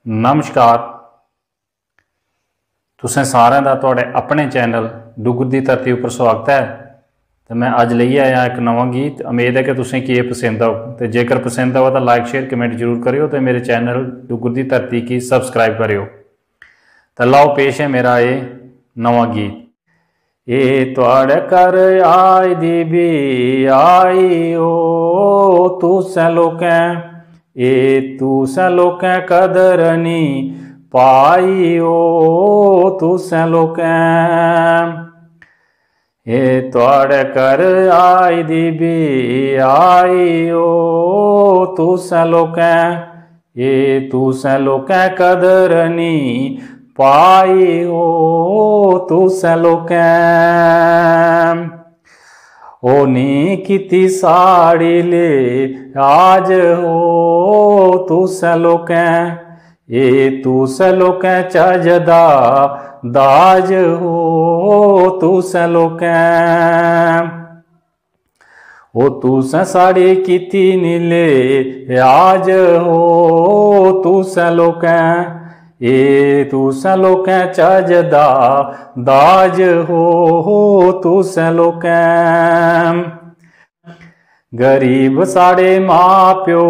नमस्कार। तुसें सारें दा तुहाडे अपने चैनल डुग्गर दी धरती उपर स्वागत है। तो मैं अज लेइयै आया एक नवा गीत। उम्मीद है कि तुसें गी एह् पसंद आग। तो जेकर पसंद आवे तो लाइक शेयर कमेंट जरूर करियो तो मेरे चैनल डुग्गर दी धरती की सबसक्राइब करियो। तो लाओ पेश है मेरा ये नवा गीत। ये तुहाडे घर आई दी बी आई ओ तुसें लोकें तुसें लोकें कदर नी पाई ओ तुसें लोकें। ये तुहाडे घर आई दी बी आई ओ तुसें लोकें तुसें लोकें कदर नी पाई ओ तुसें लोकें। ओ नी किती साड़ी ले आज हो तुसें लोकें तुसें लोकें चजदा दाज हो तुसें लोकें। ओ तुसें साड़ी किती नीले आज हो तुसें लोकें तुसें लोकें चजदा दाज हो तुसें लोकें। गरीब साढ़े माँ प्यो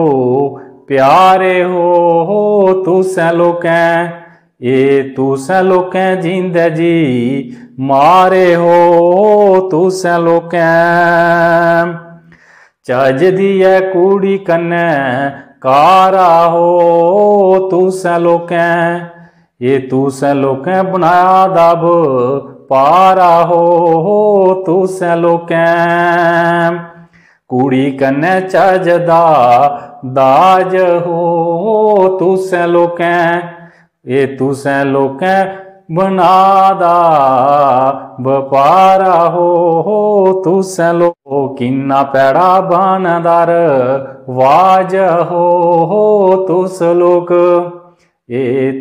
प्यारे हो तुसें लोकें तुसें लोकें जींदे जी मारे हो तुसें लोकें। चज दी है कुड़ी कन्नै कारा हो तुसें लोकें तुसें लोकें बनाया दब पारा हो तुसें लोकें। कुड़ी कन्नै चजदा दाज हो तुसें लोकें तुसें लोकें बनादा बपारा हो तुसें लोक। किन्ना पैड़ा बानदार वाज हो तुस लोक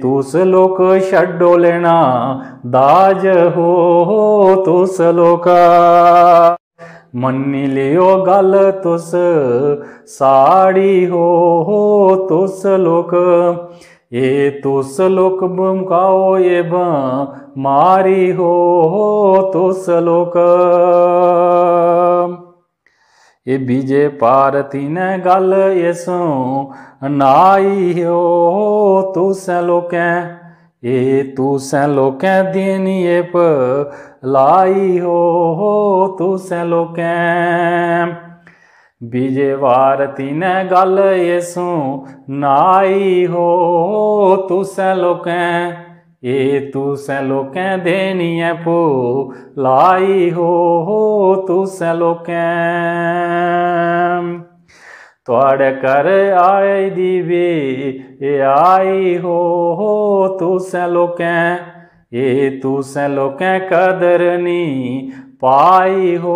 तुस लोक छड्डो लेना दाज हो तुस लोक। मन्नी लियो गल तुस साड़ी हो तुस लोक तुस लोक बमकाओ ये मारी हो तुस लोक। ये बीजे पारती ने गल ये नाई हो तुसें लोकें तुसें लोकें देनी ये लाई हो तुसें लोकें। बीजे वारती ने गल ये नाई हो तुसें लोकें तुसें लोकें देनी है लाई हो तुसें लोकें। तुहाडे घर आई दी बी आई हो तुसें लोकें तुसें लोकें कदर नी पाई हो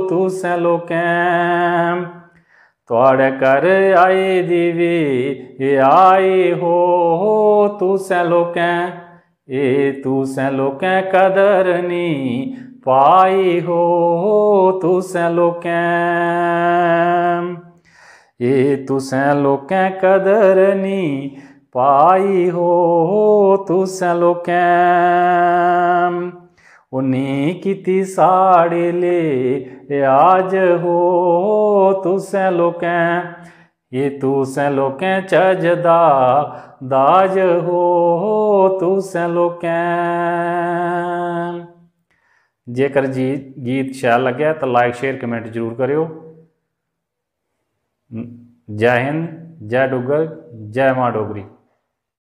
तुसें लोकें। तुहाडे घर आई दी बी आई हो तुसें लोकें तुसें लोकें कदर नी पाई हो तुसें लोकें। तुसें लोकें कदर नी पाई हो तुसें लोकें। उन्नी किती साड़ी ले आज हो तुसें लोकें तुसें लोकें चजदा दाज हो तुसें लोकें। जेकर गीत शैल लगे तो लाइक शेयर कमेंट जरूर करियो। जय हिंद, जय डुग्गर, जय मां डोगरी।